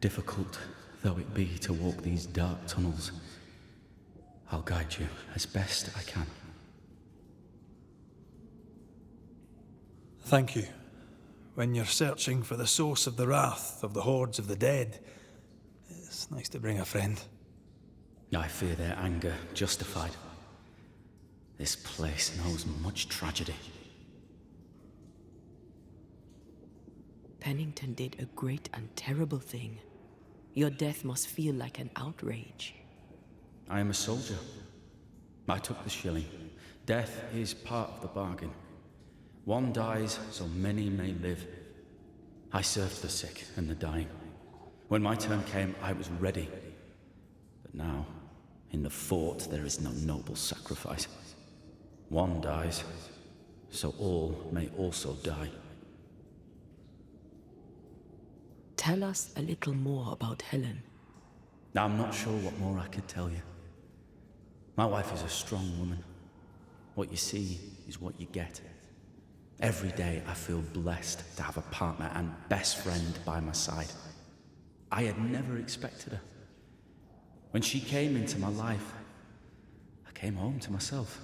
Difficult though it be to walk these dark tunnels, I'll guide you as best I can. Thank you. When you're searching for the source of the wrath of the hordes of the dead, it's nice to bring a friend. I fear their anger justified. This place knows much tragedy. Pennington did a great and terrible thing. Your death must feel like an outrage. I am a soldier. I took the shilling. Death is part of the bargain. One dies so many may live. I served the sick and the dying. When my turn came, I was ready. But now, in the fort, there is no noble sacrifice. One dies, so all may also die. Tell us a little more about Helen. I'm not sure what more I could tell you. My wife is a strong woman. What you see is what you get. Every day I feel blessed to have a partner and best friend by my side. I had never expected her. When she came into my life, I came home to myself.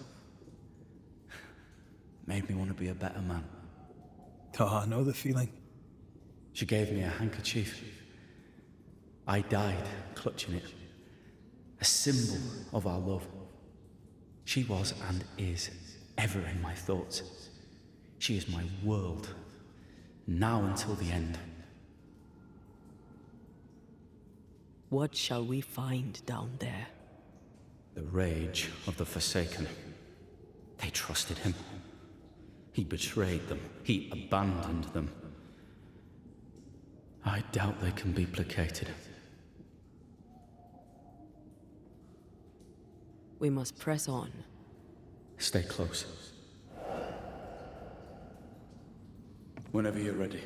Made me want to be a better man. Oh, I know the feeling. She gave me a handkerchief. I died clutching it. A symbol of our love. She was and is ever in my thoughts. She is my world, now until the end. What shall we find down there? The rage of the Forsaken. They trusted him. He betrayed them. He abandoned them. I doubt they can be placated. We must press on. Stay close. Whenever you're ready.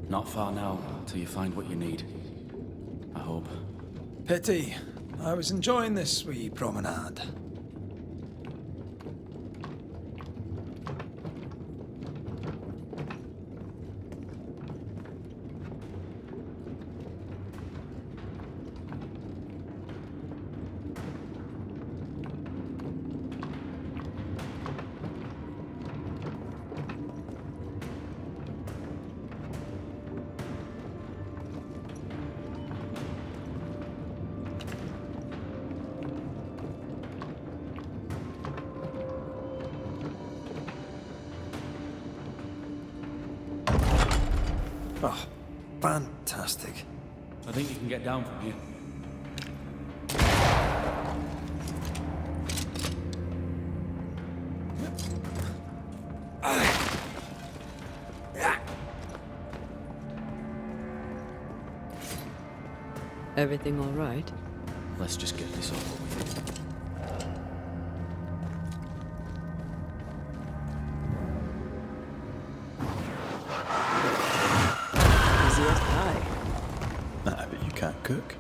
Not far now, till you find what you need. I hope. Pity. I was enjoying this wee promenade. Oh, fantastic. I think you can get down from here. Everything all right? Let's just get this over with. Easiest pie. I bet you can't cook.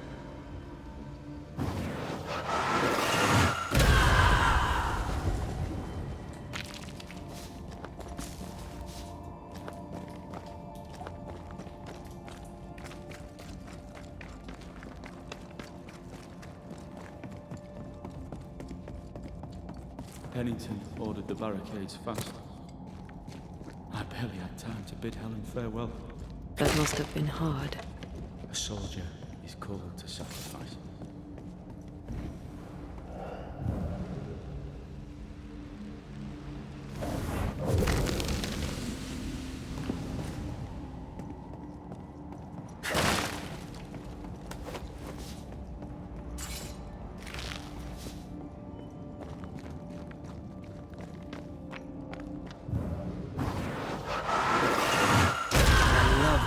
Pennington ordered the barricades fast. I barely had time to bid Helen farewell. That must have been hard. A soldier is called to sacrifice.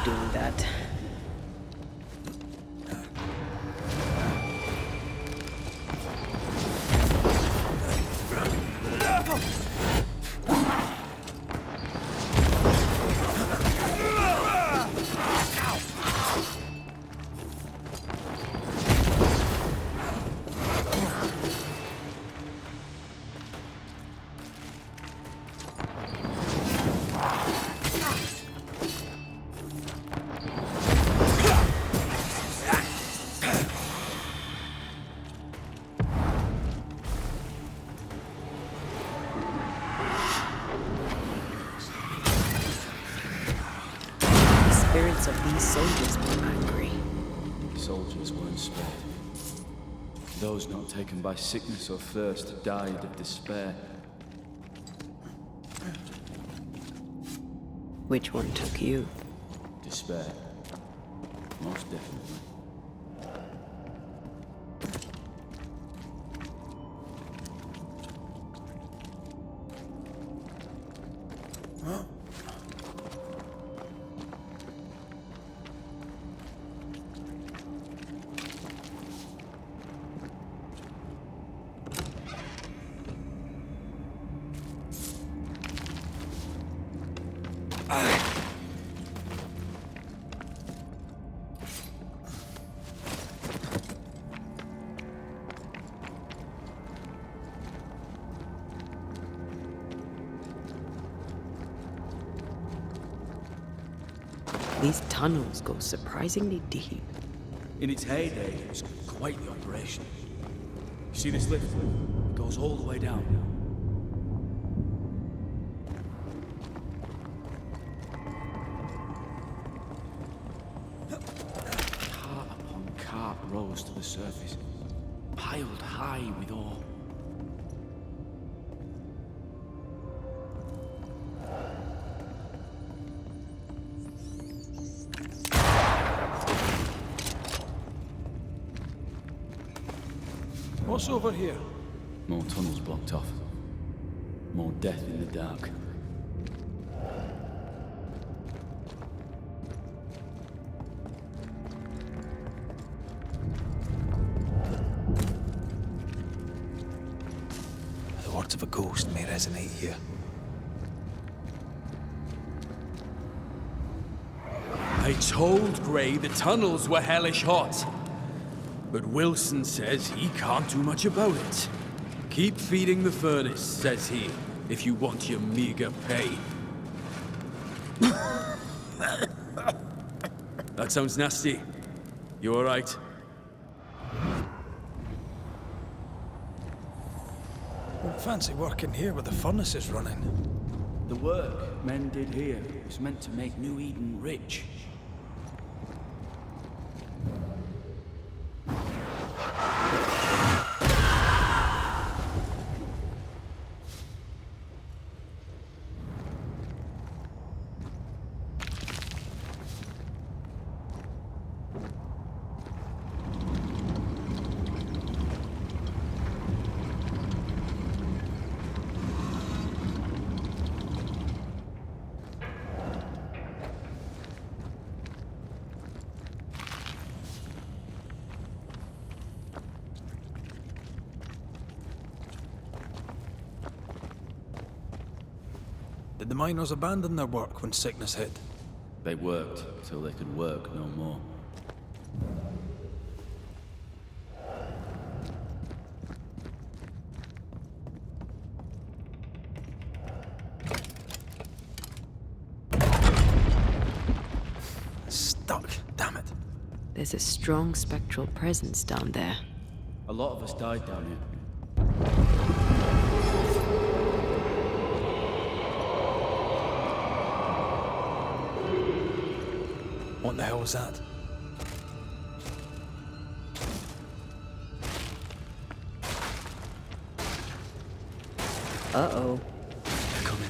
Doing that. of these soldiers were angry. Soldiers weren't spared. Those not taken by sickness or thirst died of despair. Which one took you? Despair. Most definitely. These tunnels go surprisingly deep. In its heyday, it was quite the operation. You see this lift? It goes all the way down. Cart upon cart rose to the surface, piled high with ore. What's over here? More tunnels blocked off. More death in the dark. The words of a ghost may resonate here. I told Gray the tunnels were hellish hot. But Wilson says he can't do much about it. Keep feeding the furnace, says he, if you want your meager pay. That sounds nasty. You alright? Don't fancy working here with the furnaces running. The work men did here was meant to make New Eden rich. Did the miners abandon their work when sickness hit? They worked till they could work no more. Stuck, damn it. There's a strong spectral presence down there. A lot of us died down here. What the hell was that? Uh-oh. They're coming.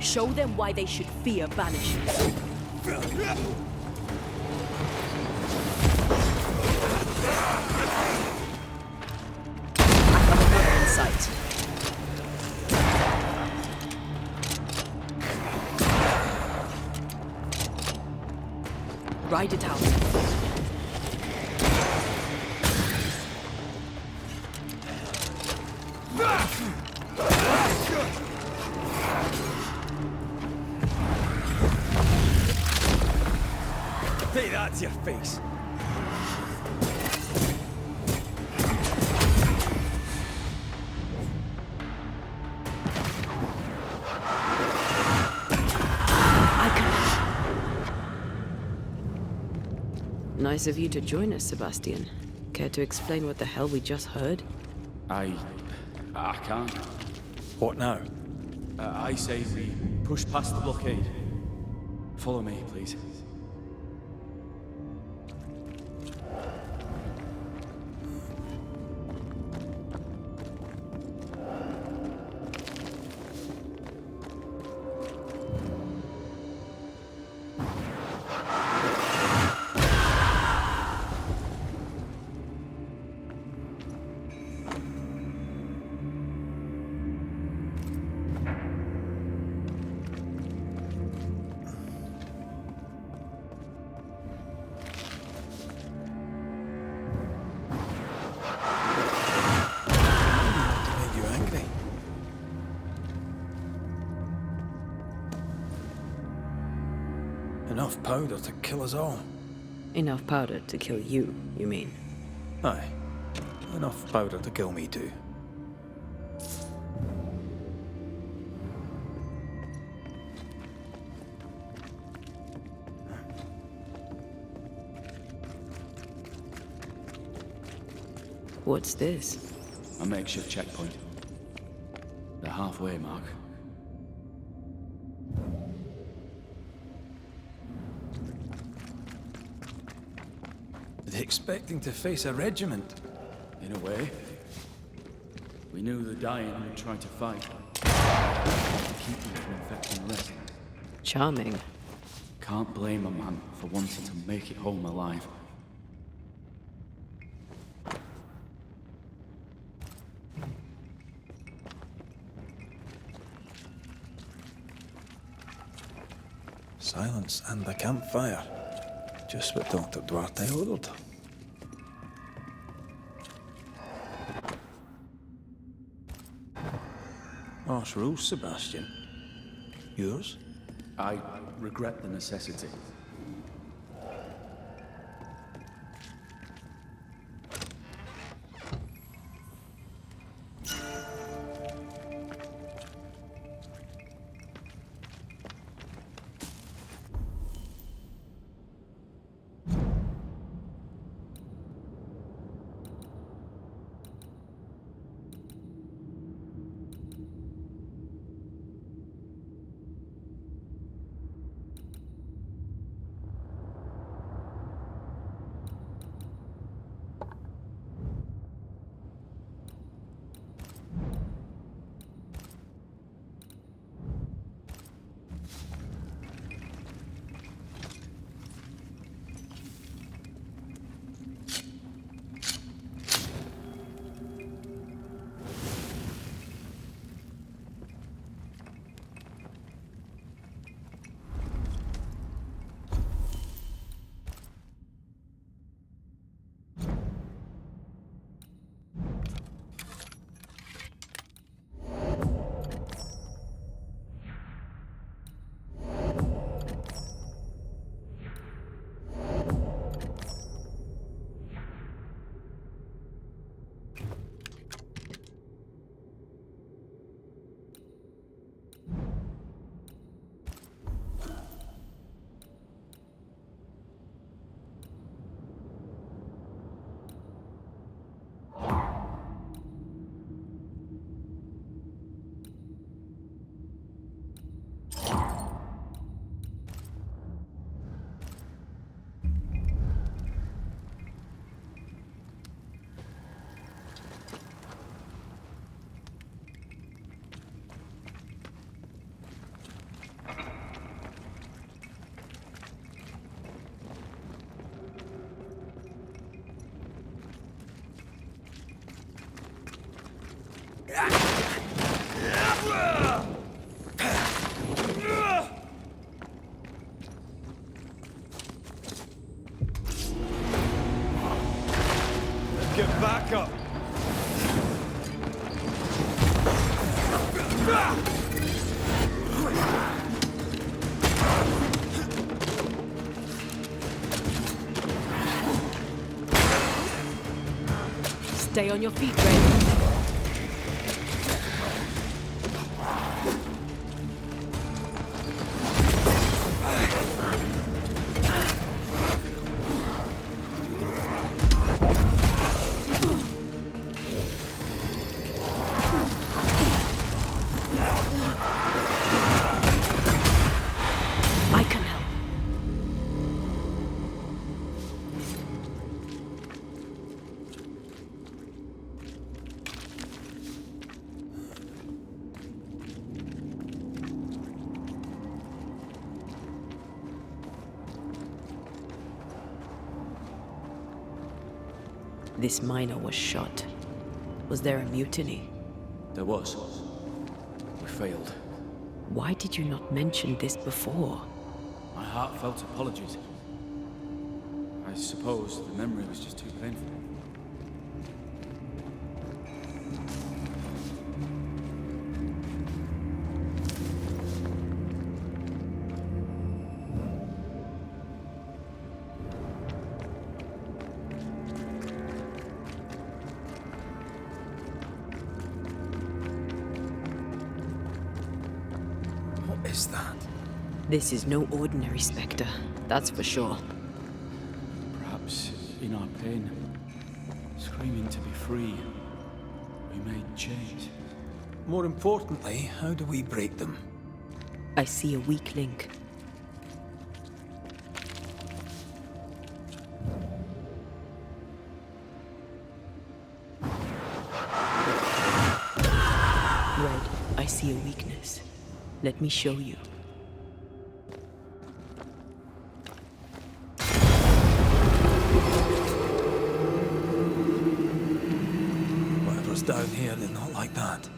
Show them why they should fear Banishers. Another in sight. Ride it out. Say that to your face. Nice of you to join us, Sebastian. Care to explain what the hell we just heard? I can't. What now? I say we push past the blockade. Follow me, please. Enough powder to kill us all. Enough powder to kill you, you mean? Aye. Enough powder to kill me too. What's this? A makeshift checkpoint. The halfway mark. Are they expecting to face a regiment? In a way. We knew the dying would try to fight. Keep them from infecting the rest. Charming. Can't blame a man for wanting to make it home alive. Silence and the campfire. Just what Dr. Duarte ordered. Harsh rules, Sebastian. Yours? I regret the necessity. Get back up! Stay on your feet, Raith. This miner was shot. Was there a mutiny? There was. We failed. Why did you not mention this before? My heartfelt apologies. I suppose the memory was just too painful. What is that? This is no ordinary specter, that's for sure. Perhaps in our pain, screaming to be free, we made chains. More importantly, how do we break them? I see a weak link. Red, I see a weakness. Let me show you. Whatever's down here is not like that.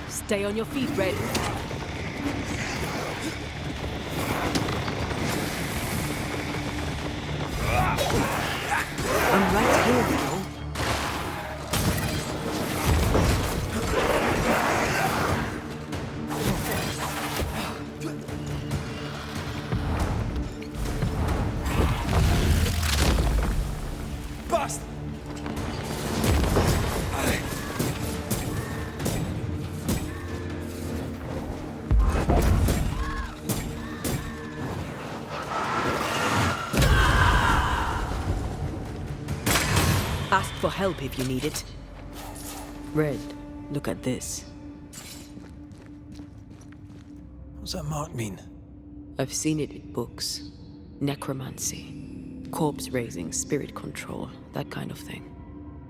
Stay on your feet, Red. I'm right here, you know. Bust! Ask for help if you need it. Red, look at this. What's that mark mean? I've seen it in books. Necromancy, corpse raising, spirit control, that kind of thing.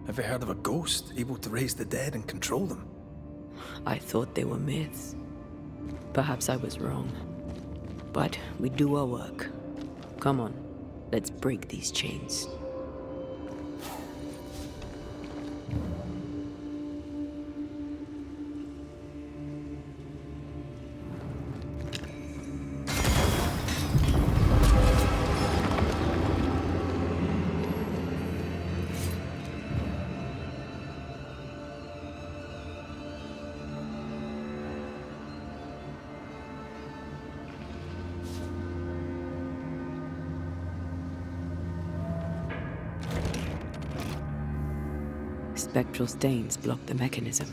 Have you heard of a ghost able to raise the dead and control them? I thought they were myths. Perhaps I was wrong. But we do our work. Come on, let's break these chains. Spectral stains block the mechanism.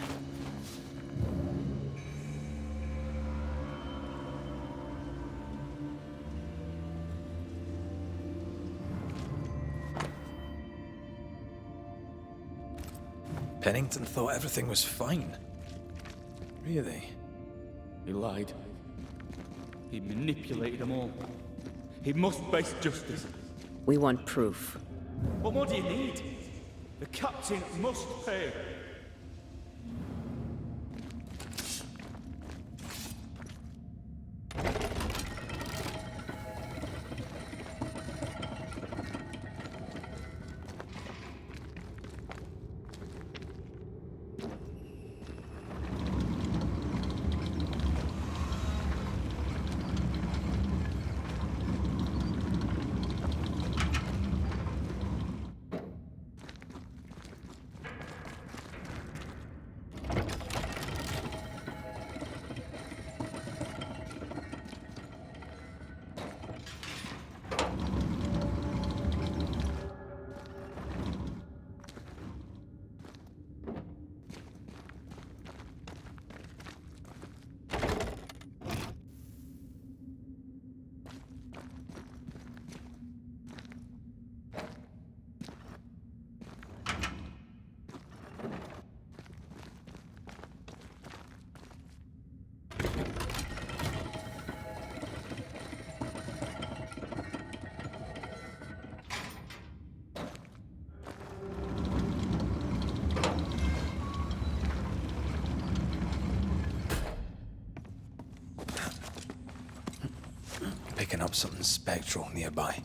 Pennington thought everything was fine. Really? He lied. He manipulated them all. He must face justice. We want proof. What more do you need? The captain must pay. picking up something spectral nearby.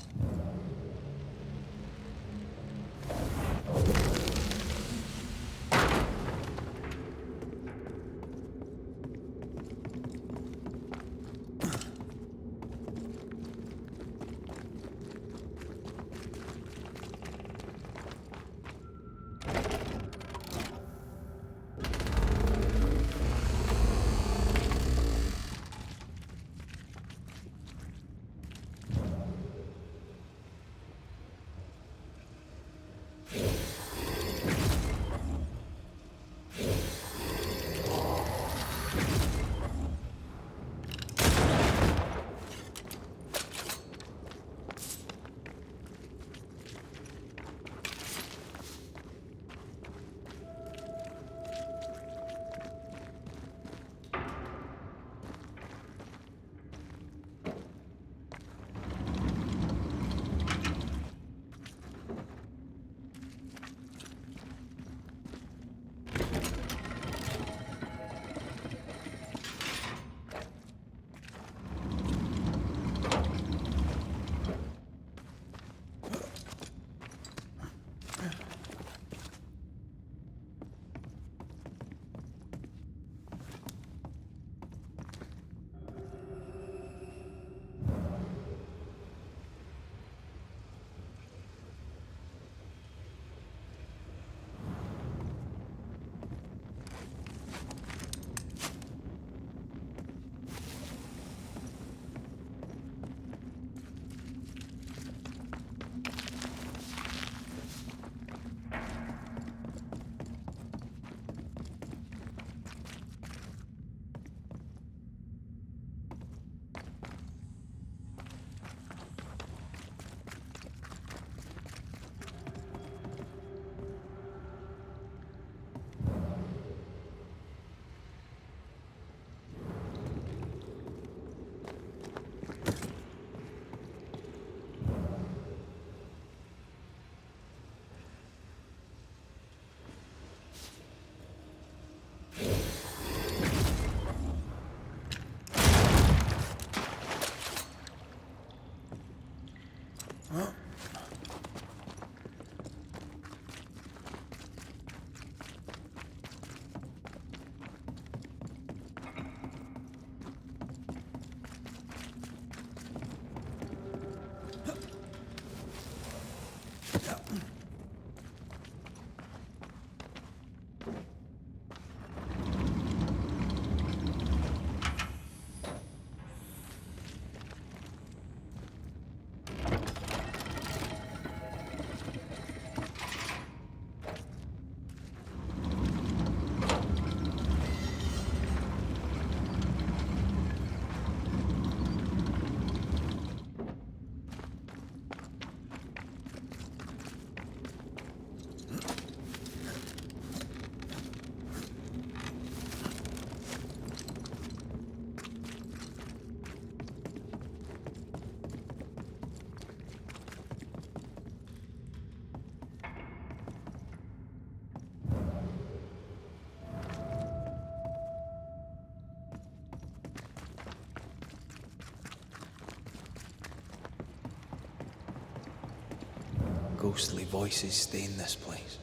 Ghostly voices stay in this place.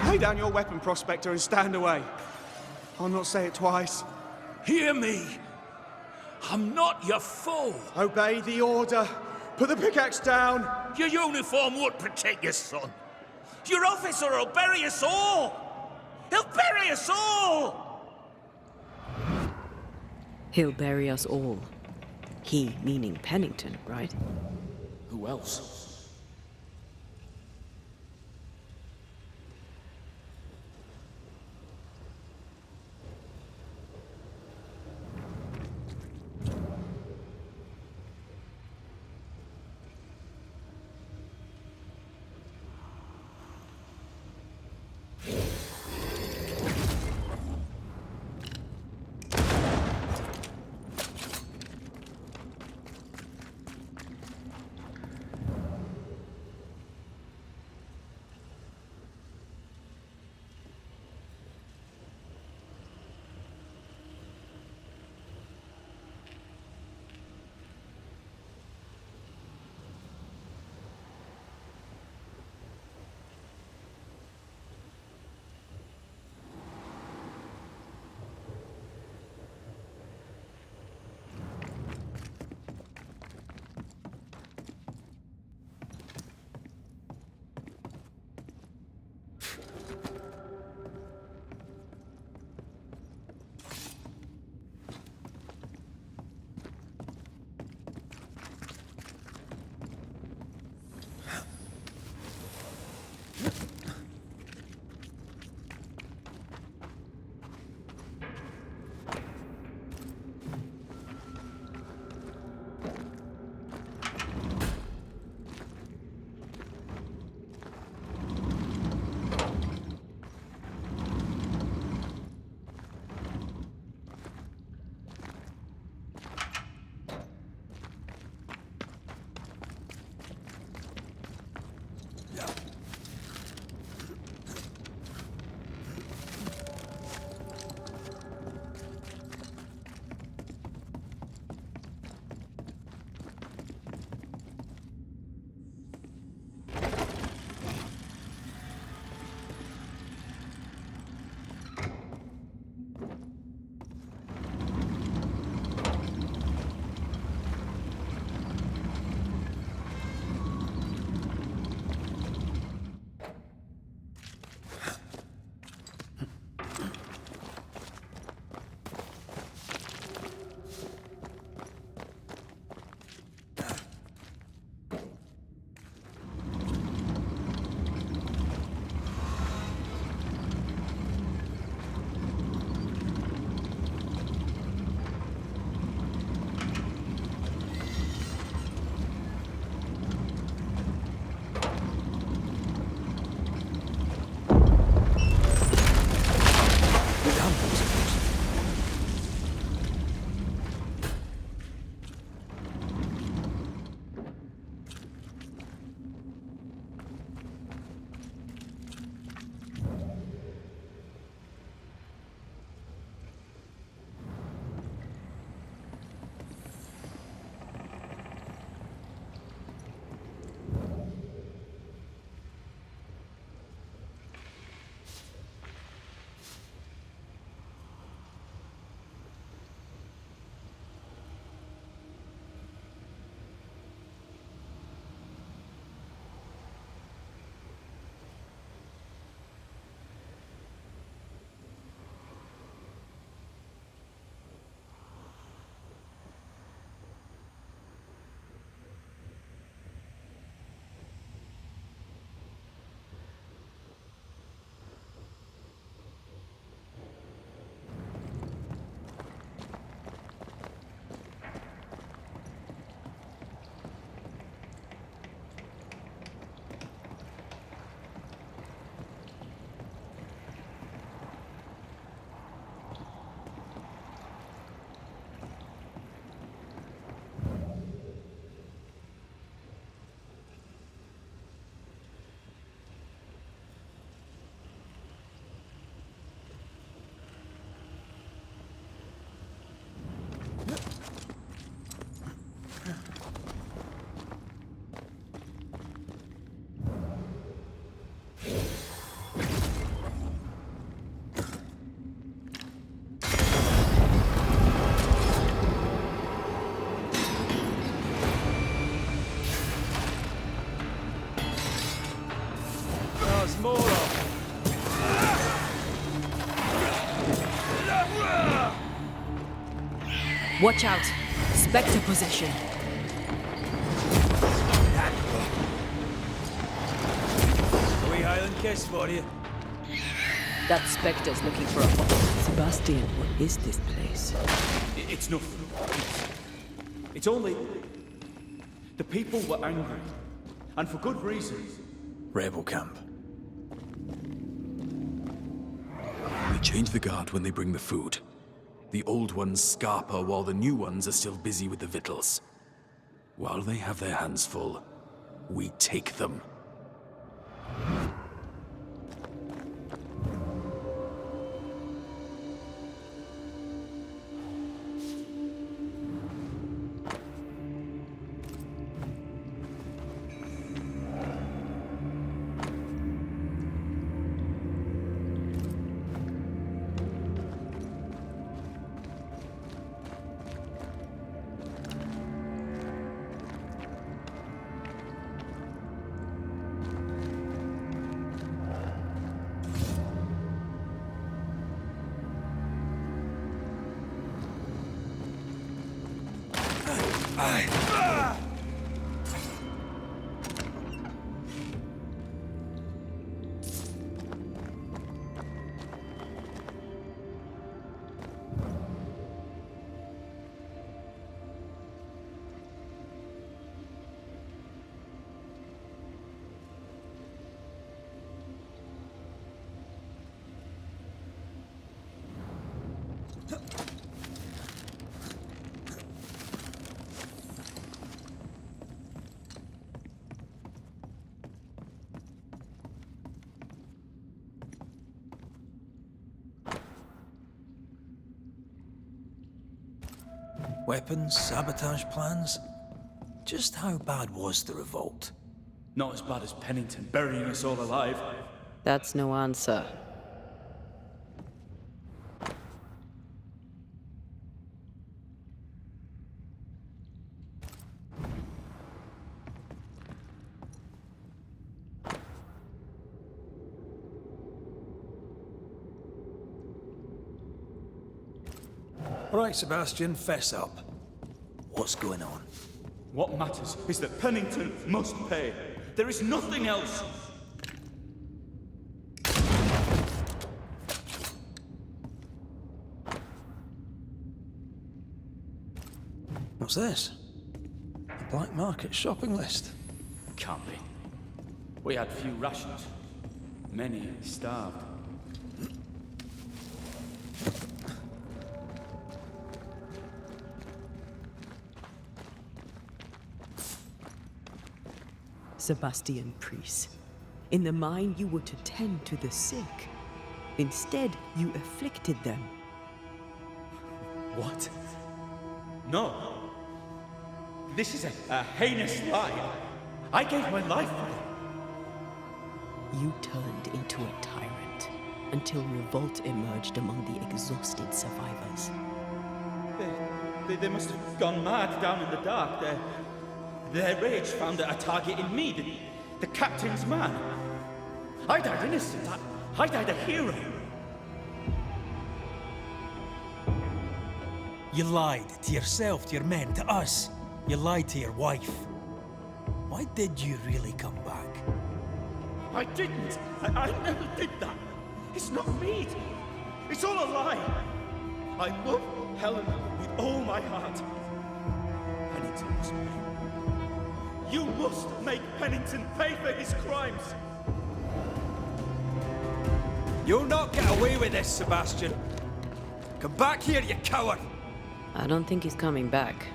Lay down your weapon, Prospector, and stand away. I'll not say it twice. Hear me! I'm not your foe! Obey the order. Put the pickaxe down. Your uniform won't protect your son. Your officer will bury us all! He'll bury us all! He'll bury us all. He meaning Pennington, right? Who else? There's more of. Watch out! Spectre possession. A wee Highland kiss for you. That Spectre's looking for a ball. Sebastian, what is this place? It's nothing. It's only... The people were angry. And for good reason. Rebel camp. They change the guard when they bring the food. The old ones scarper while the new ones are still busy with the victuals. While they have their hands full, we take them. Weapons, sabotage plans. Just how bad was the revolt? Not as bad as Pennington burying us all alive. That's no answer. All right, Sebastian, fess up. What's going on? What matters is that Pennington must pay. There is nothing else. What's this? A black market shopping list. Can't be. We had few rations. Many starved. Sebastian Priest. In the mine, you were to tend to the sick. Instead, you afflicted them. What? No. This is a heinous lie. I gave my life for it. You turned into a tyrant until revolt emerged among the exhausted survivors. They must have gone mad down in the dark. Their rage found a target in me, the captain's man. I died innocent. I died a hero. You lied to yourself, to your men, to us. You lied to your wife. Why did you really come back? I didn't. I never did that. It's not me. It's all a lie. I love Helen with all my heart. Pennington must pay. You must make Pennington pay for his crimes. You'll not get away with this, Sebastian. Come back here, you coward! I don't think he's coming back.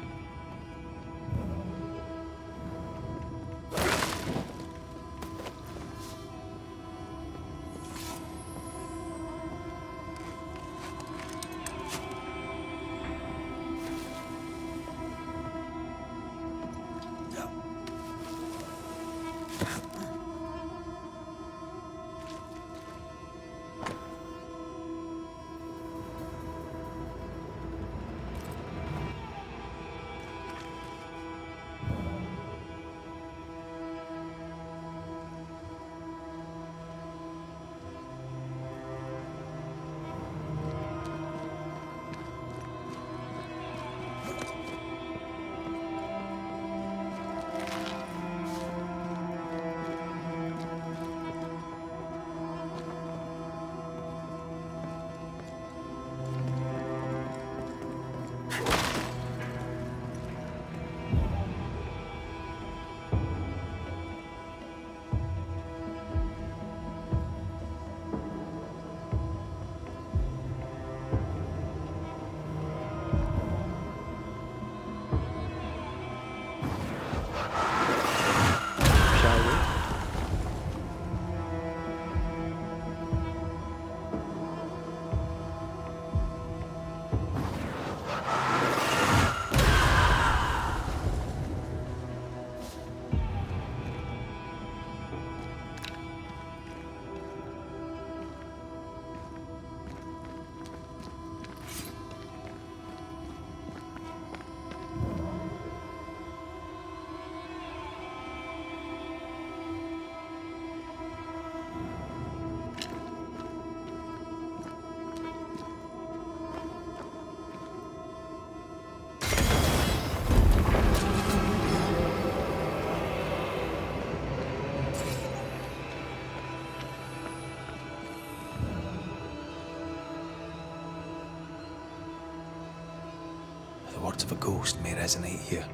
words of a ghost may resonate here.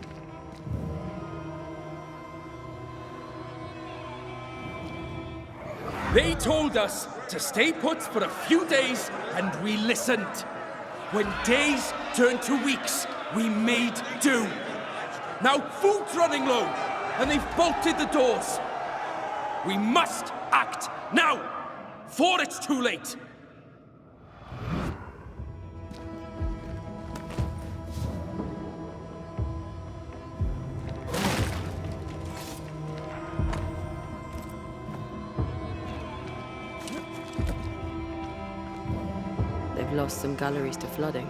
They told us to stay put for a few days, and we listened. When days turned to weeks, we made do. Now food's running low, and they've bolted the doors. We must act now, before it's too late. They've lost some galleries to flooding.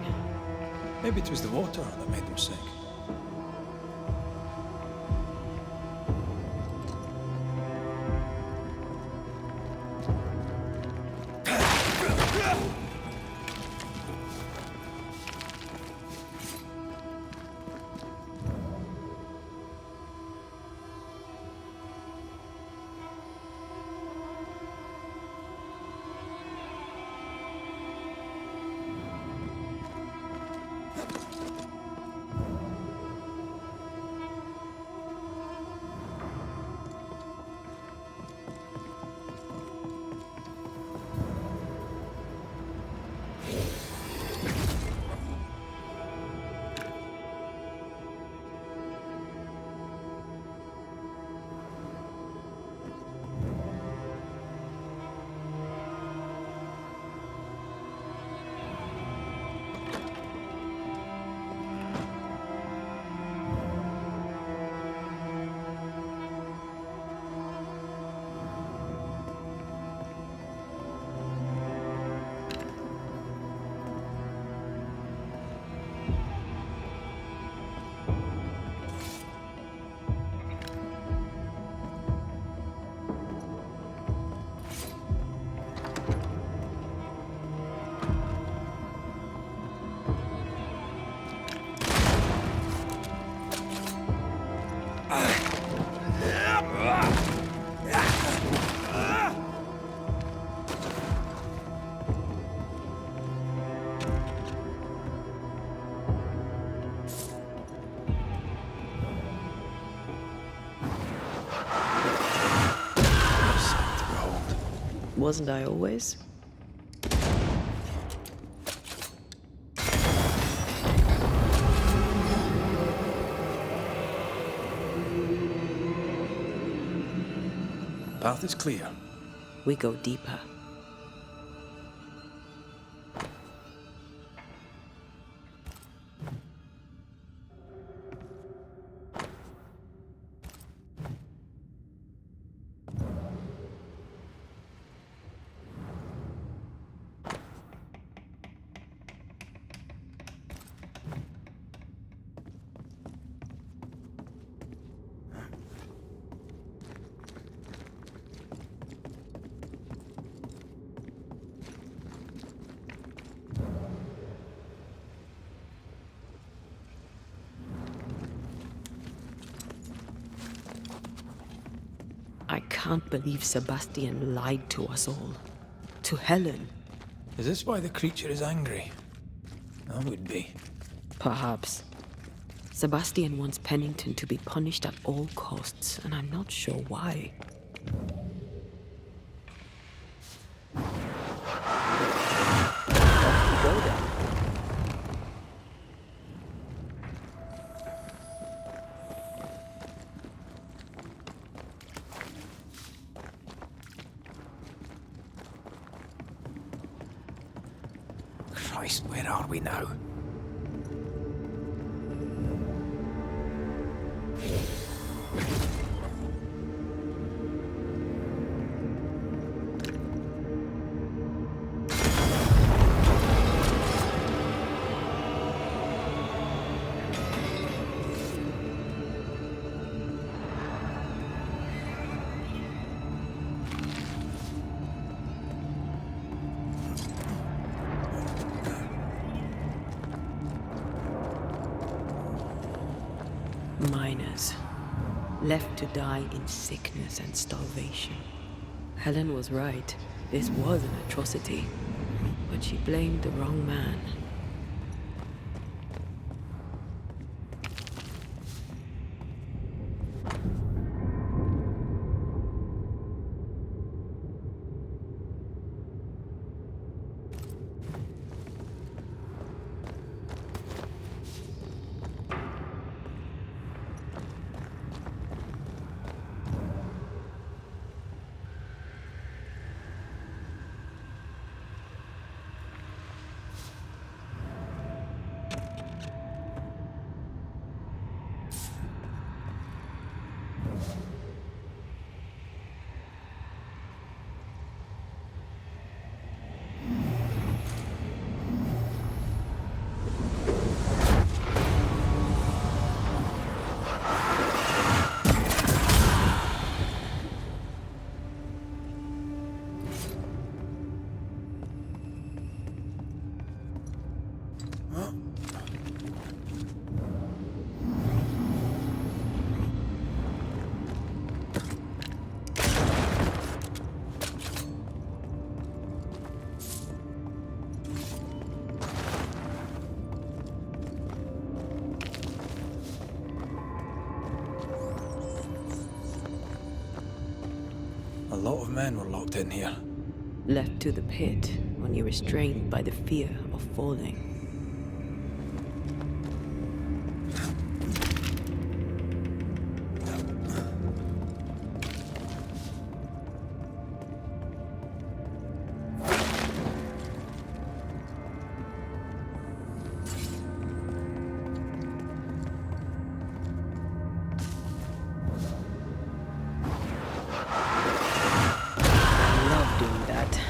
Maybe it was the water that made them sick. Wasn't I always? Path is clear. We go deeper. I can't believe Sebastian lied to us all. To Helen. Is this why the creature is angry? I would be. Perhaps. Sebastian wants Pennington to be punished at all costs, and I'm not sure why. Go then. Christ, where are we now? Miners. Left to die in sickness and starvation. Helen was right. This was an atrocity. But she blamed the wrong man. A lot of men were locked in here. Left to the pit, only restrained by the fear of falling. Love doing that.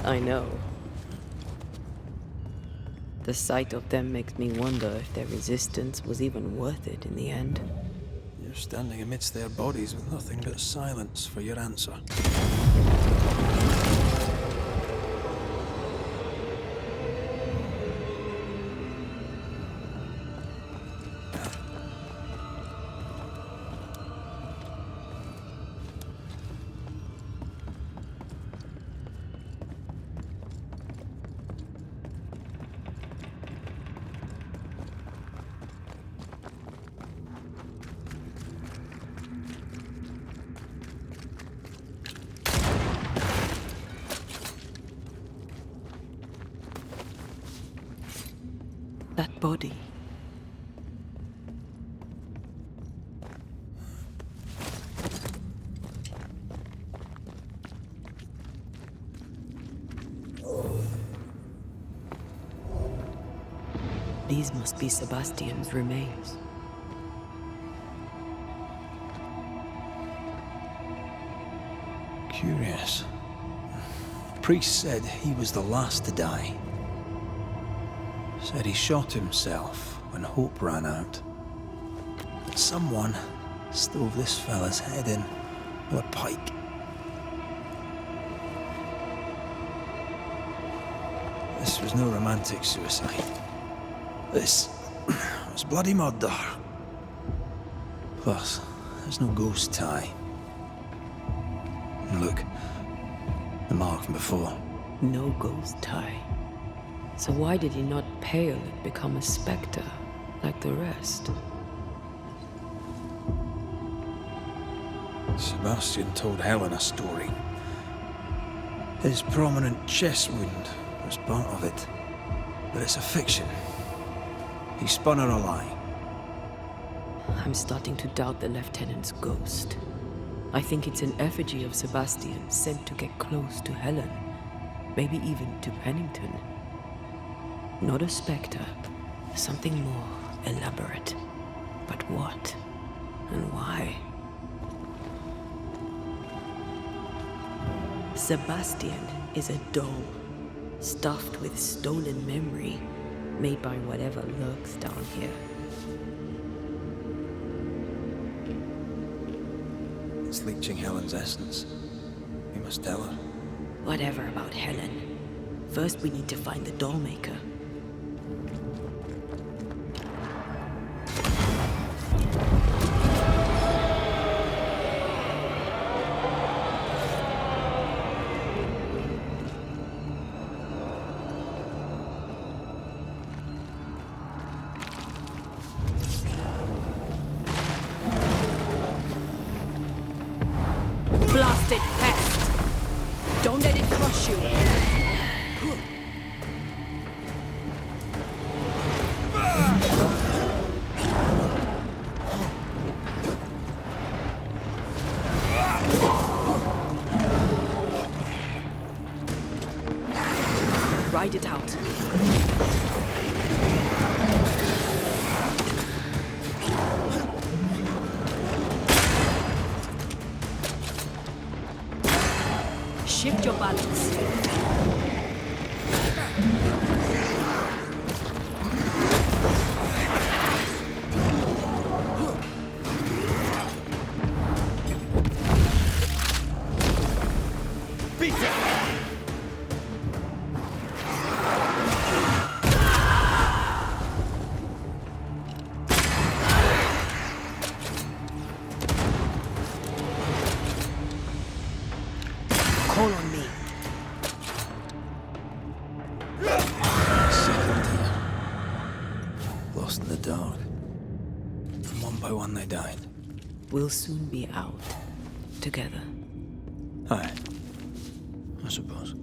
I know. The sight of them makes me wonder if their resistance was even worth it in the end. You're standing amidst their bodies with nothing but silence for your answer. That body. These must be Sebastian's remains. Curious. Priest said he was the last to die. Said he shot himself when hope ran out. But someone stove this fella's head in with a pike. This was no romantic suicide. This was bloody murder. Plus, there's no ghost tie. And look, the mark from before. No ghost tie. So why did he not pale and become a specter like the rest? Sebastian told Helen a story. His prominent chest wound was part of it. But it's a fiction. He spun her a lie. I'm starting to doubt the lieutenant's ghost. I think it's an effigy of Sebastian sent to get close to Helen. Maybe even to Pennington. Not a specter. Something more elaborate. But what? And why? Sebastian is a doll, stuffed with stolen memory, made by whatever lurks down here. It's leeching Helen's essence. We must tell her. Whatever about Helen. First we need to find the doll maker. Shift your balance. Call on me. Lost in the dark. And one by one they died. We'll soon be out. Together. Aye. I suppose.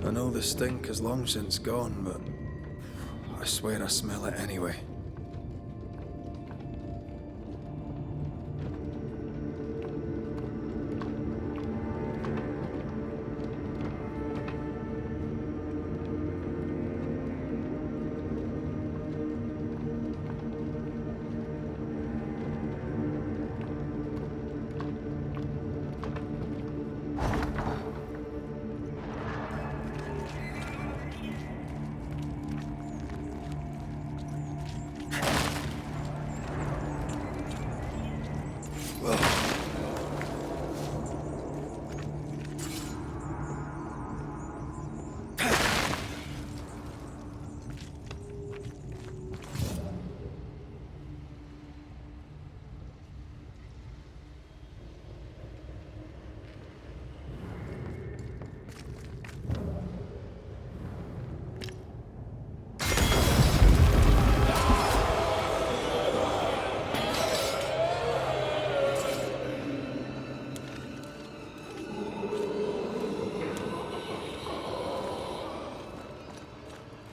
I know the stink is long since gone, but I swear I smell it anyway.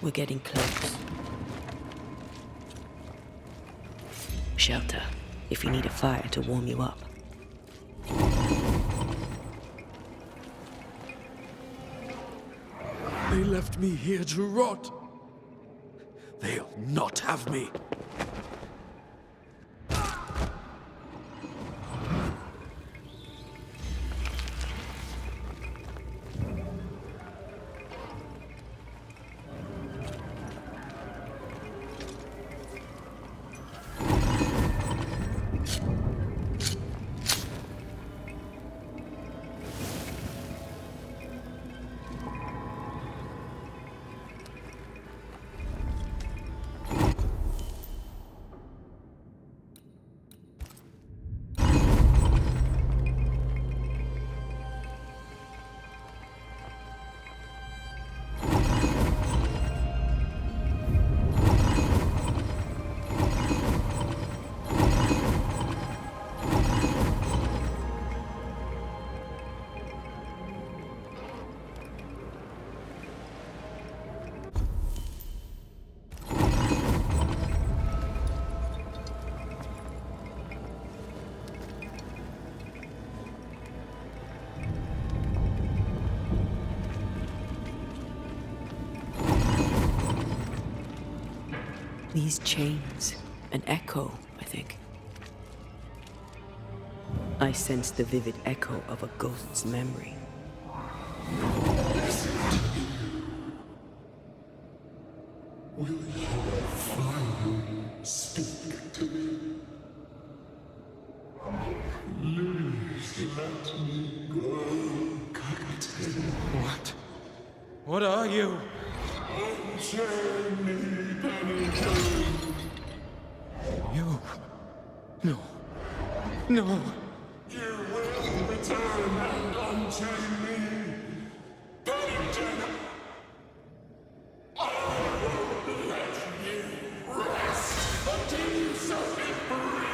We're getting close. Shelter, if you need a fire to warm you up. They left me here to rot. They'll not have me. These chains, an echo, I think. I sense the vivid echo of a ghost's memory. Will you finally speak to me? Please let me go, Captain. What? What are you? Unchain me, Pennington. You... No. No. You will return and unchain me, Pennington. I won't let you rest until you set me free.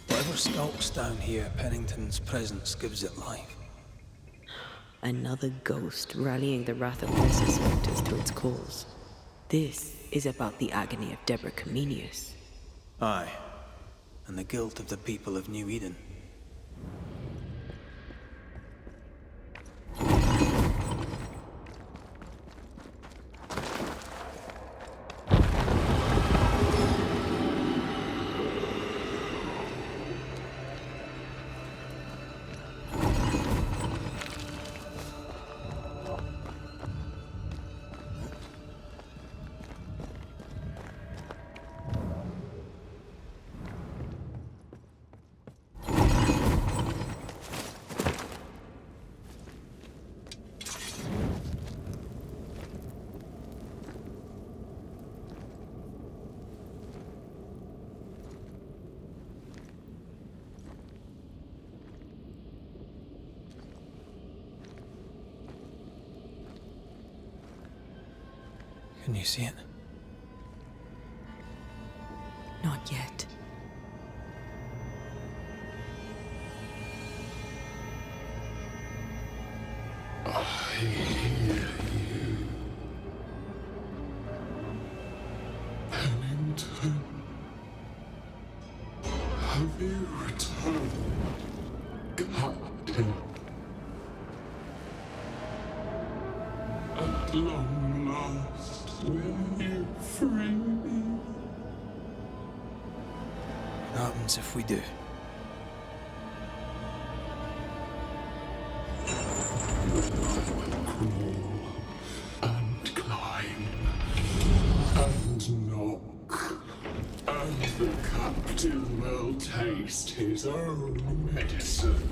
Whatever skulks down here, Pennington's presence gives it life. Another ghost rallying the wrath of lesser specters to its cause. This is about the agony of Deborah Comenius. Aye, and the guilt of the people of New Eden. Can you see it? Not yet. I hear you, Pennington. Have you returned, Captain? At long last, will you free me? What happens if we do? Crawl and climb and knock, and the captain will taste his own medicine.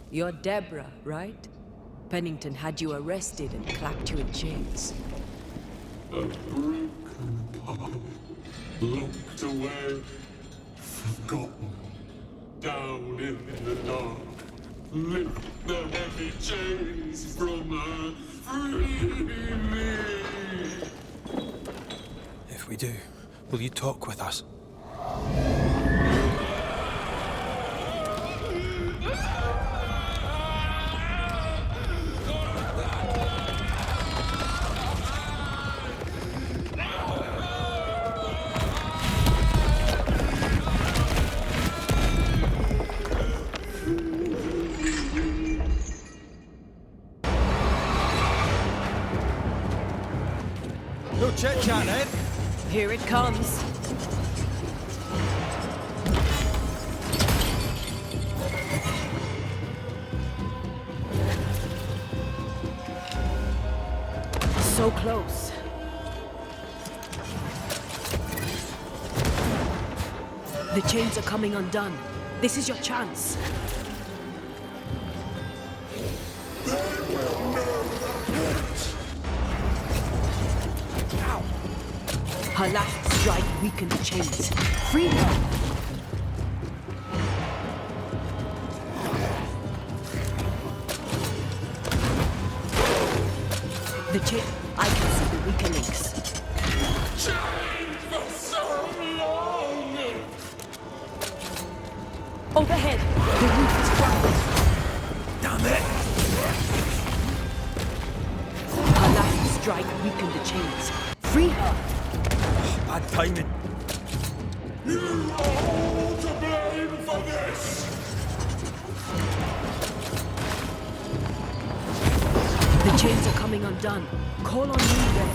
You're Deborah, right? Pennington had you arrested and clapped you in chains. A broken pipe, locked away, forgotten, down in the dark. Lift the heavy chains from her, free me! If we do, will you talk with us? No chit-chat then. Here it comes. So close. The chains are coming undone. This is your chance. Her last strike weakened the chains. Free her! The chain... I can see the weaker links. Chained for so long! Overhead! The roof is crumbling. Down there! Her last strike weakened the chains. Free her! Bad timing. You are all to blame for this! The chains are coming undone. Call on me, Red.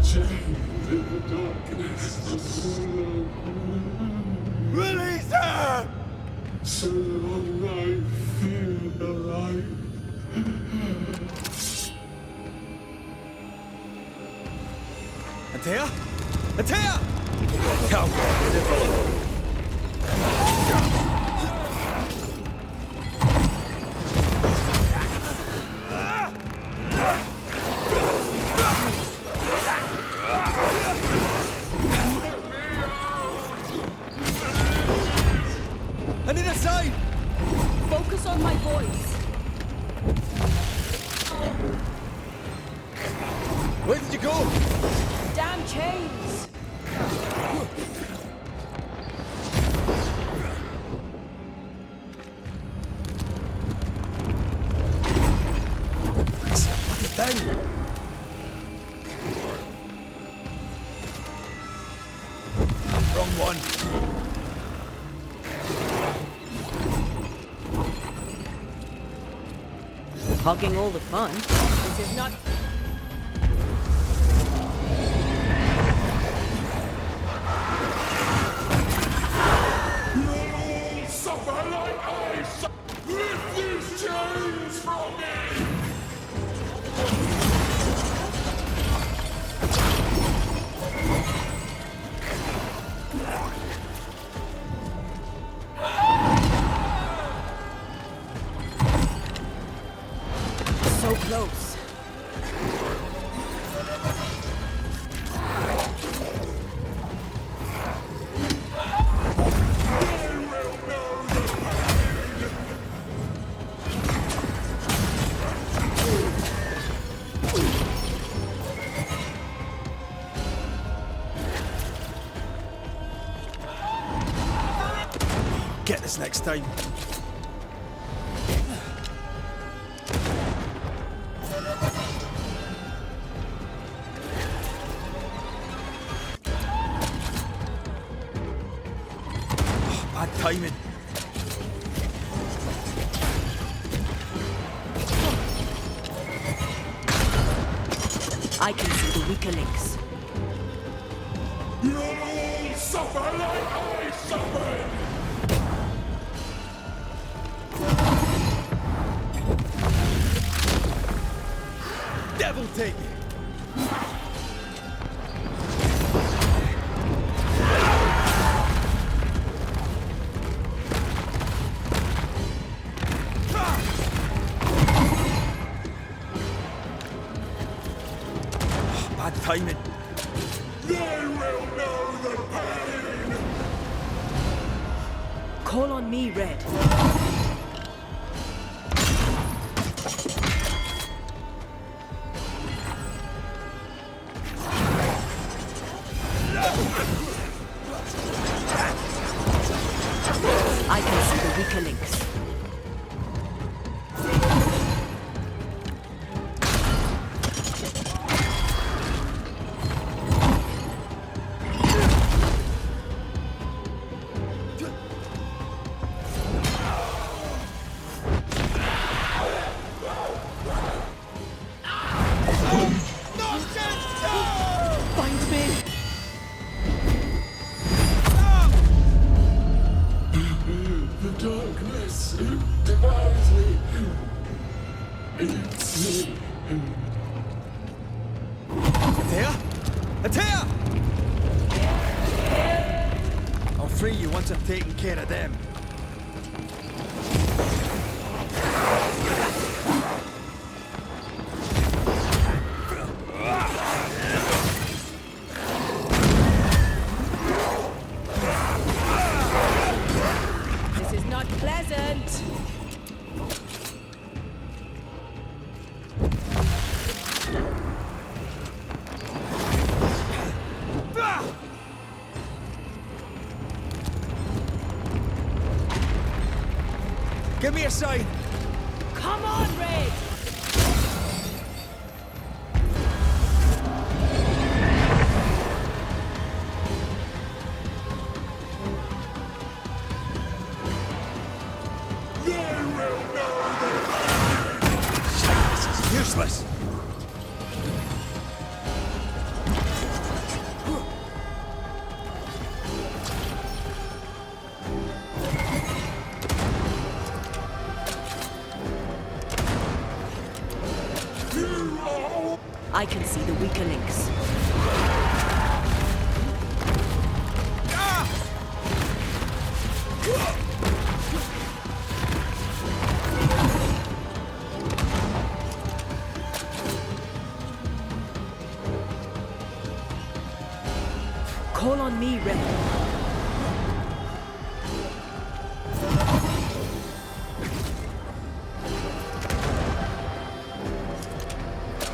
Chained Antea? Antea! Come, I need a sign! Focus on my voice. Where did you go? Damn chains! Bloody thing! Wrong one. Hogging all the fun. This is not... You'll suffer like I suffer. Lift these chains from me! so close. Get this next time. Bad timing. I can see the weaker links. You'll suffer like I suffered! Devil take it! Bad timing. They will know the pain! Call on me, Red. I can see the weaker links. Find me! The darkness devours me. Eats me. Antea? Antea! I'll free you once I've taken care of them. This is not pleasant. Give me a sign! Come on, Raith! They will know the This is useless! I can see the weaker links. Call on me, Raith.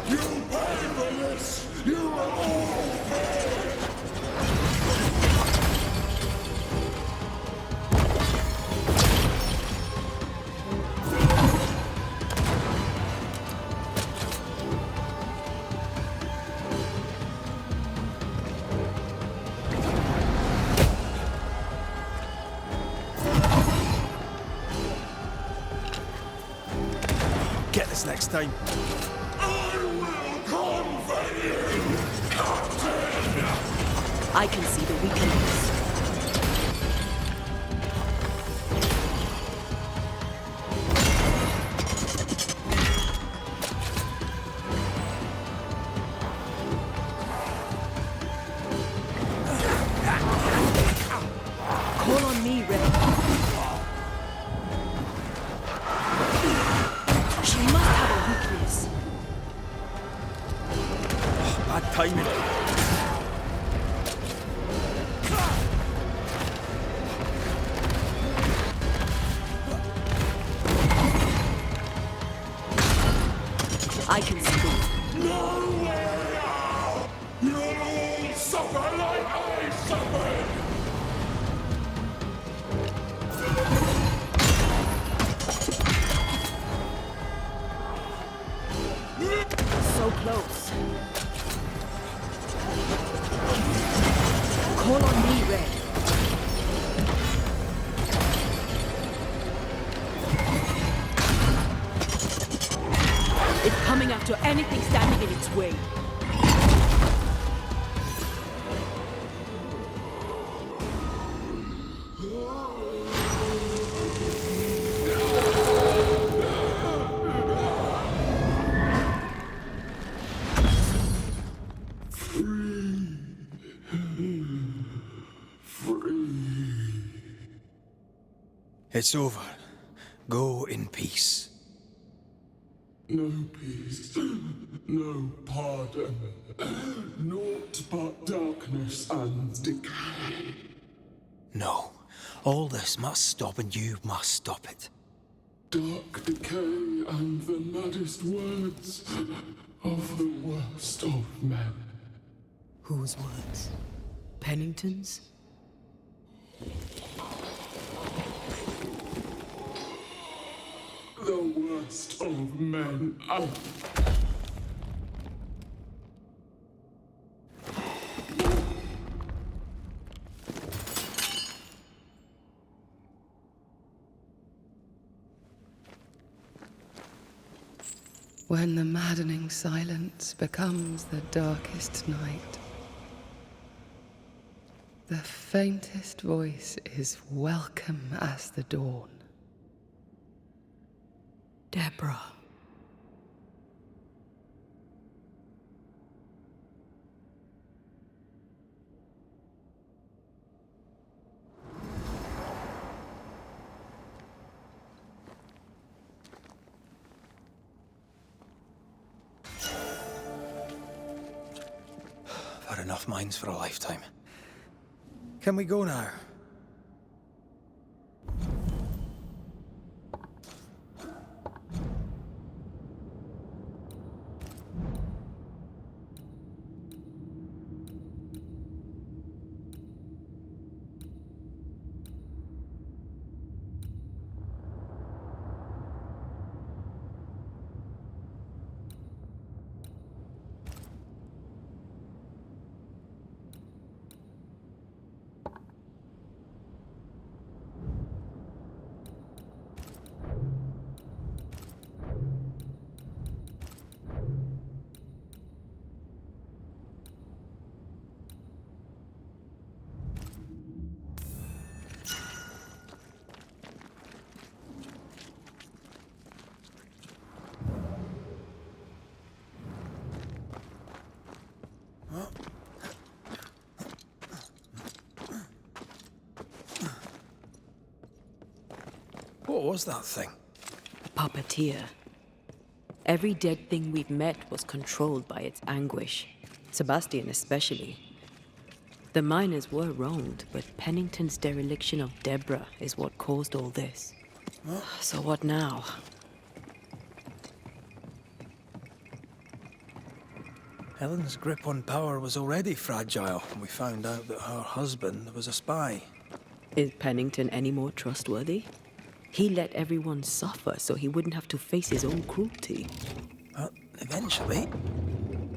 You pay for this! You are all paid! Get this next time. I will convey you, Captain! I can see the weakness. Call on me, Raith. She must have a weakness. Bad timing. I can see the No way out! You'll all suffer like I suffered! so close. Call on me, Red. It's coming after anything standing in its way. It's over. Go in peace. No peace, no pardon, naught but darkness and decay. No. All this must stop and you must stop it. Dark decay and the maddest words of the worst of men. Whose words? Pennington's? The worst of men. When the maddening silence becomes the darkest night, the faintest voice is welcome as the dawn. Deborah. I've had enough minds for a lifetime. Can we go now? What was that thing? A puppeteer. Every dead thing we've met was controlled by its anguish. Sebastian especially. The miners were wronged, but Pennington's dereliction of Deborah is what caused all this. So what now? Helen's grip on power was already fragile when we found out that her husband was a spy. Is Pennington any more trustworthy? He let everyone suffer so he wouldn't have to face his own cruelty. But eventually,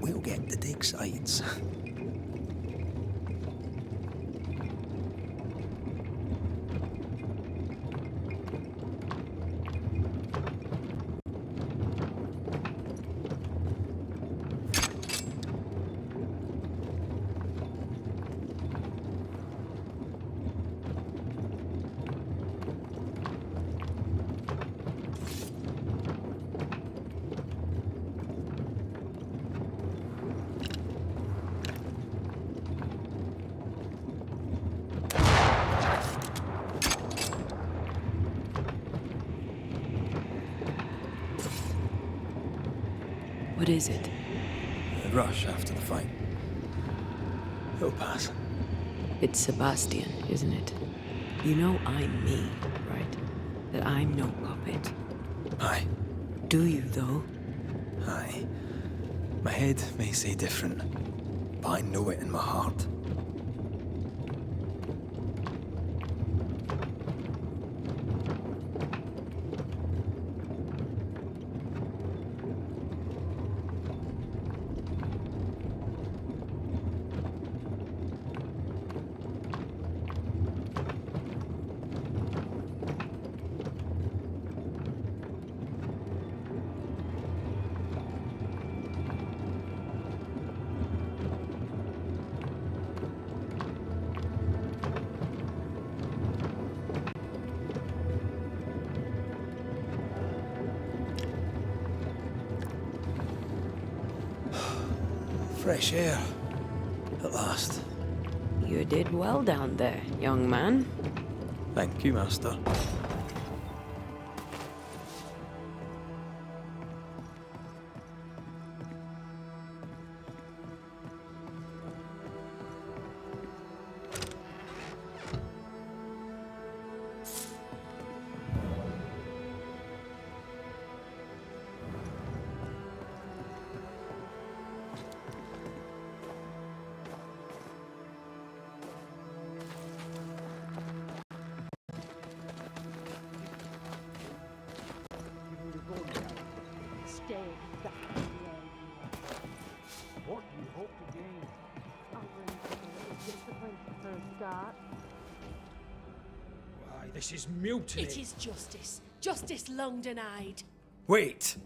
we'll get to take sides. What is it? The rush after the fight. It'll pass. It's Sebastian, isn't it? You know I'm me, right? That I'm no puppet. Aye. Do you, though? Aye. My head may say different, but I know it in my heart. Fresh air. At last. You did well down there, young man. Thank you, Master. What do you hope to gain? Discipline for a start. Why, this is mutiny. It is justice. Justice long denied. Wait!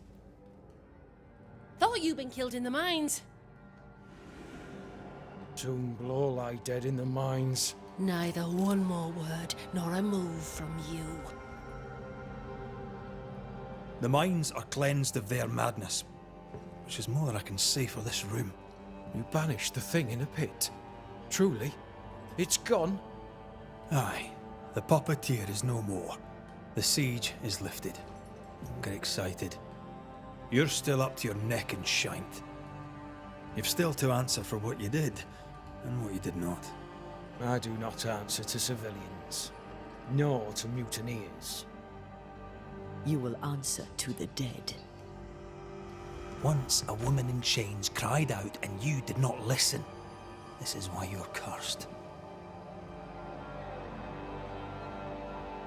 Thought you'd been killed in the mines. Soon blow lie dead in the mines. Neither one more word nor a move from you. The mines are cleansed of their madness, which is more than I can say for this room. You banished the thing in a pit. Truly, it's gone. Aye, the puppeteer is no more. The siege is lifted. Get excited. You're still up to your neck in shite. You've still to answer for what you did, and what you did not. I do not answer to civilians, nor to mutineers. You will answer to the dead. Once a woman in chains cried out and you did not listen. This is why you're cursed.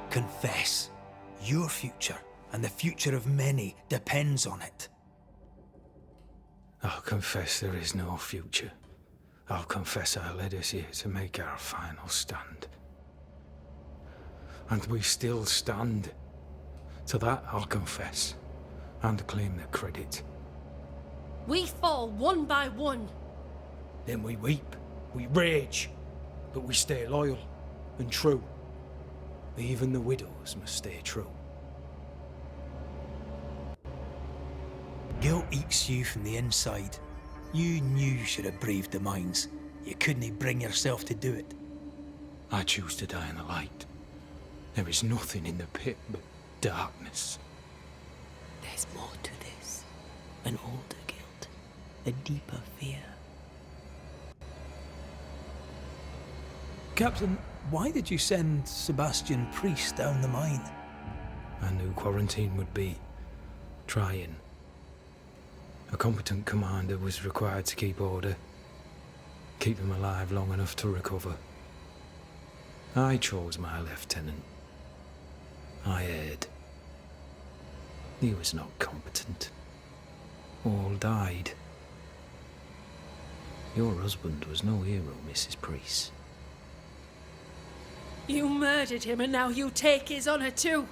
Confess. Your future and the future of many depends on it. I'll confess there is no future. I'll confess I led us here to make our final stand. And we still stand. To that I'll confess, and claim the credit. We fall one by one. Then we weep, we rage, but we stay loyal and true. Even the widows must stay true. Guilt eats you from the inside. You knew you should have braved the mines. You couldn't bring yourself to do it. I choose to die in the light. There is nothing in the pit but darkness. There's more to this. An older guilt. A deeper fear. Captain, why did you send Sebastian Priest down the mine? I knew quarantine would be trying. A competent commander was required to keep order, keep them alive long enough to recover. I chose my lieutenant. I erred. He was not competent. All died. Your husband was no hero, Mrs. Priest. You murdered him and now you take his honor too.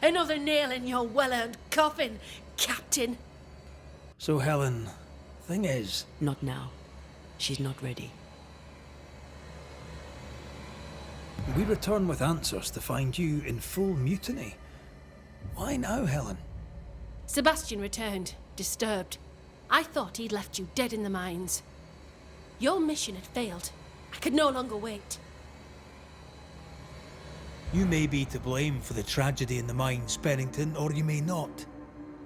Another nail in your well-earned coffin, Captain. So, Helen, thing is... Not now. She's not ready. We return with answers to find you in full mutiny. Why now, Helen? Sebastian returned, disturbed. I thought he'd left you dead in the mines. Your mission had failed. I could no longer wait. You may be to blame for the tragedy in the mines, Pennington, or you may not.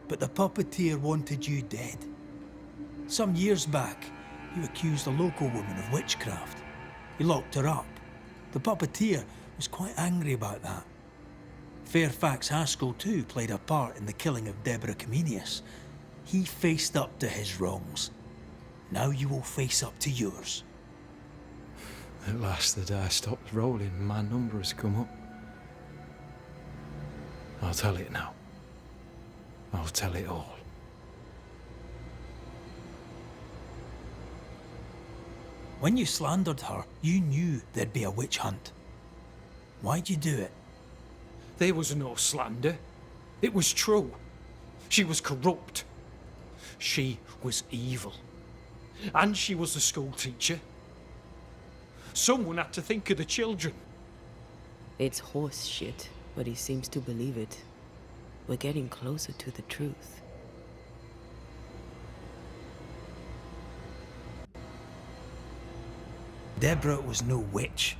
But the puppeteer wanted you dead. Some years back, you accused a local woman of witchcraft. You locked her up. The puppeteer was quite angry about that. Fairfax Haskell too played a part in the killing of Deborah Comenius. He faced up to his wrongs. Now you will face up to yours. At last the die stopped rolling and my number has come up. I'll tell it now. I'll tell it all. When you slandered her, you knew there'd be a witch hunt. Why'd you do it? There was no slander. It was true. She was corrupt. She was evil. And she was a school teacher. Someone had to think of the children. It's horse shit, but he seems to believe it. We're getting closer to the truth. Deborah was no witch.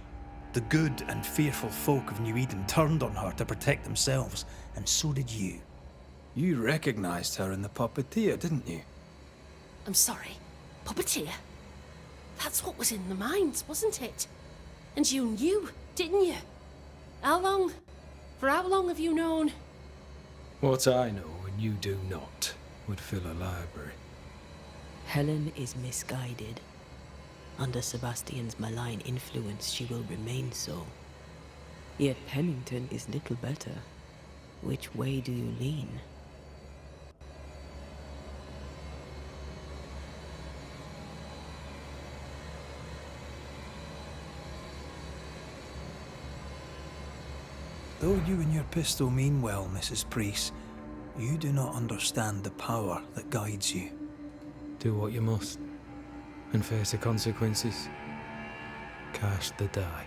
The good and fearful folk of New Eden turned on her to protect themselves, and so did you. You recognized her in the puppeteer, didn't you? I'm sorry. Puppeteer? That's what was in the mines, wasn't it? And you knew, didn't you? How long? For how long have you known? What I know and you do not would fill a library. Helen is misguided. Under Sebastian's malign influence, she will remain so. Yet Pennington is little better. Which way do you lean? Though you and your pistol mean well, Mrs. Priest, you do not understand the power that guides you. Do what you must, and face the consequences. Cast the die.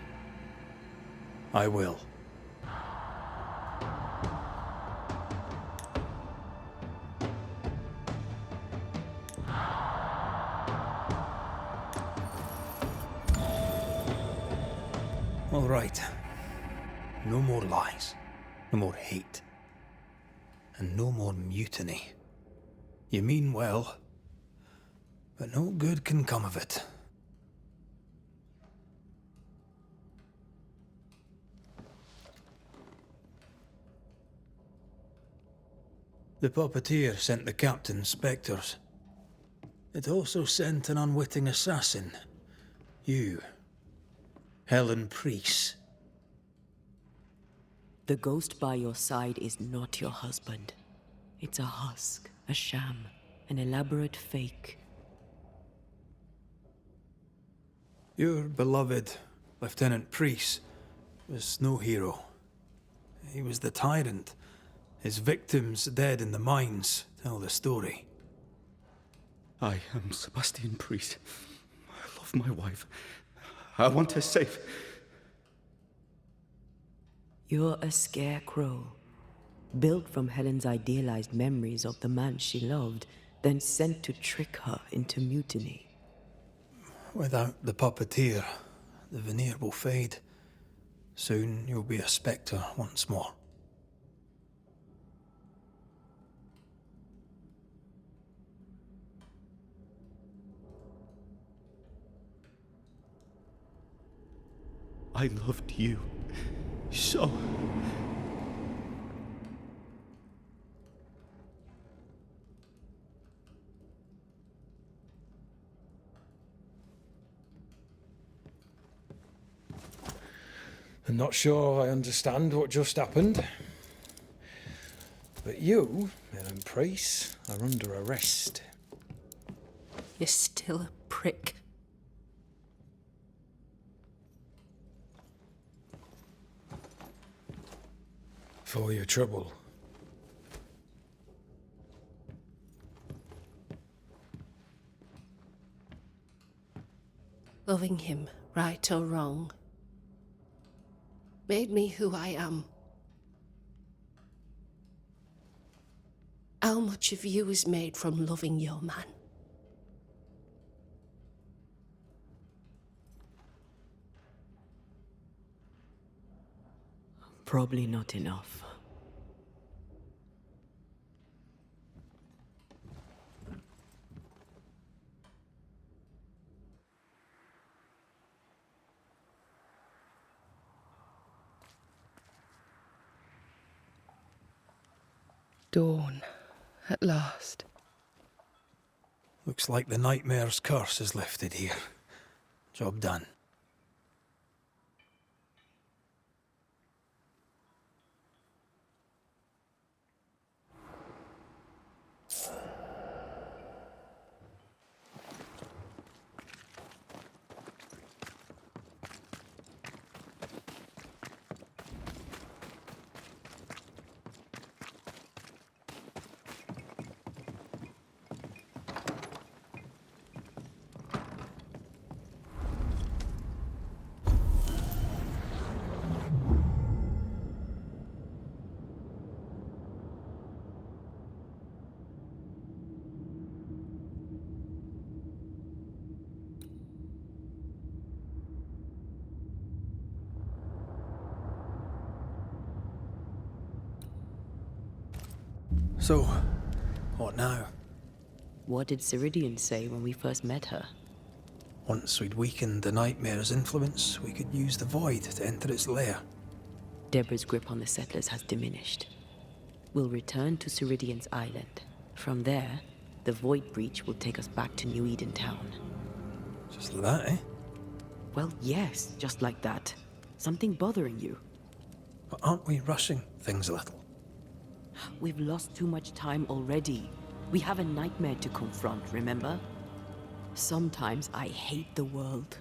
I will. All right. No more lies, no more hate, and no more mutiny. You mean well, but no good can come of it. The puppeteer sent the captain specters. It also sent an unwitting assassin. You, Helen Priest. The ghost by your side is not your husband. It's a husk, a sham, an elaborate fake. Your beloved Lieutenant Priest was no hero. He was the tyrant. His victims dead in the mines tell the story. I am Sebastian Priest. I love my wife. I want her safe. You're a scarecrow, built from Helen's idealized memories of the man she loved, then sent to trick her into mutiny. Without the puppeteer, the veneer will fade. Soon you'll be a spectre once more. I loved you so. I'm not sure I understand what just happened. But you, Ellen Priest, are under arrest. You're still a prick. For your trouble. Loving him, right or wrong, made me who I am. How much of you is made from loving your man? Probably not enough. Dawn, at last. Looks like the nightmare's curse is lifted here. Job done. So, what now? What did Ceridian say when we first met her? Once we'd weakened the nightmare's influence, we could use the void to enter its lair. Deborah's grip on the settlers has diminished. We'll return to Ceridian's island. From there, the void breach will take us back to New Eden Town. Just like that, eh? Well, yes, just like that. Something bothering you. But aren't we rushing things a little? We've lost too much time already. We have a nightmare to confront, remember? Sometimes I hate the world.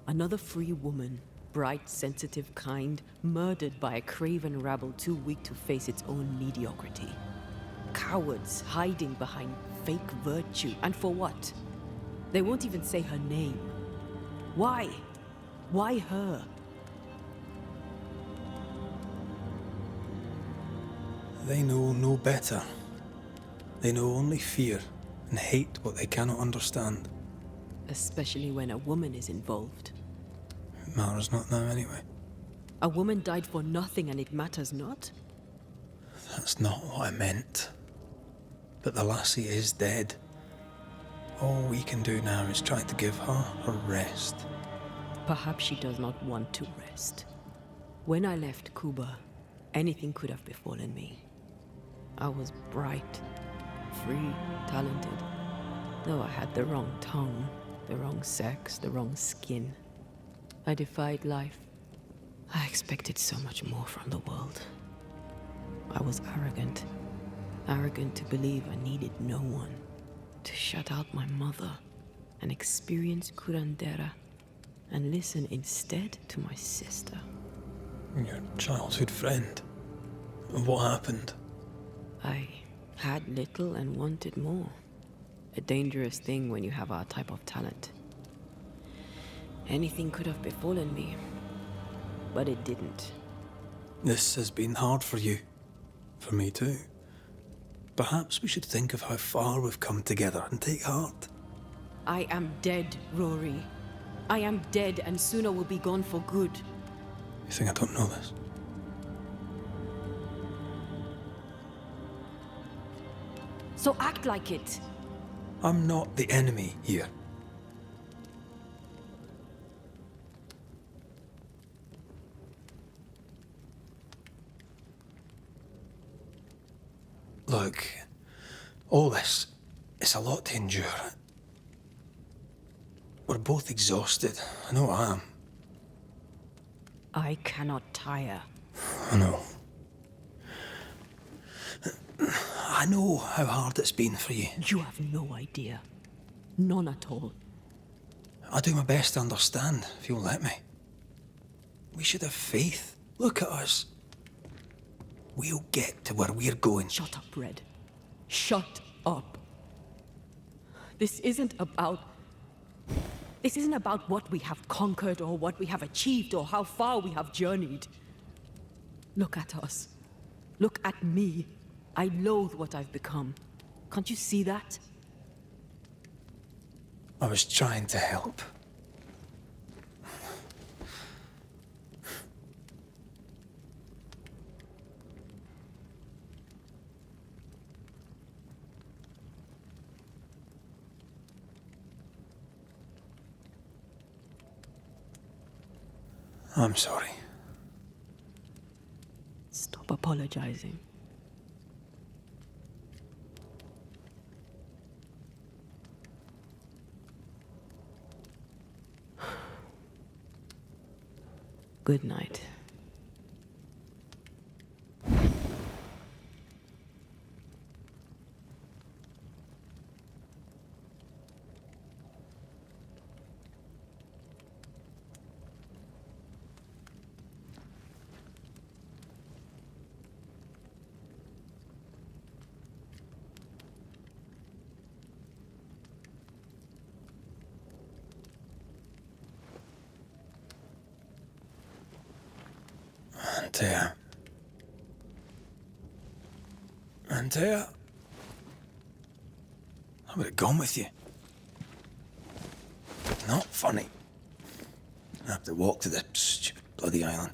Another free woman, bright, sensitive, kind, murdered by a craven rabble too weak to face its own mediocrity. Cowards hiding behind fake virtue. And for what? They won't even say her name. Why? Why her? They know no better. They know only fear and hate what they cannot understand. Especially when a woman is involved. It matters not now anyway. A woman died for nothing and it matters not? That's not what I meant. But the lassie is dead. All we can do now is try to give her her rest. Perhaps she does not want to rest. When I left Cuba, anything could have befallen me. I was bright, free, talented. Though I had the wrong tongue, the wrong sex, the wrong skin. I defied life. I expected so much more from the world. I was arrogant. Arrogant to believe I needed no one. To shut out my mother and experience curandera and listen instead to my sister. Your childhood friend. What happened? I had little and wanted more. A dangerous thing when you have our type of talent. Anything could have befallen me, but it didn't. This has been hard for you. For me too. Perhaps we should think of how far we've come together and take heart. I am dead, Rory. I am dead, and soon I will be gone for good. You think I don't know this? So act like it. I'm not the enemy here. Look, all this, it's a lot to endure. We're both exhausted. I know I am. I cannot tire. I know. I know how hard it's been for you. You have no idea. None at all. I'll do my best to understand, if you'll let me. We should have faith. Look at us. We'll get to where we're going. Shut up, Red. Shut up. This isn't about what we have conquered or what we have achieved or how far we have journeyed. Look at us. Look at me. I loathe what I've become. Can't you see that? I was trying to help. I'm sorry. Stop apologizing. Good night. Antea. Antea? I would have gone with you. Not funny. I have to walk to the stupid bloody island.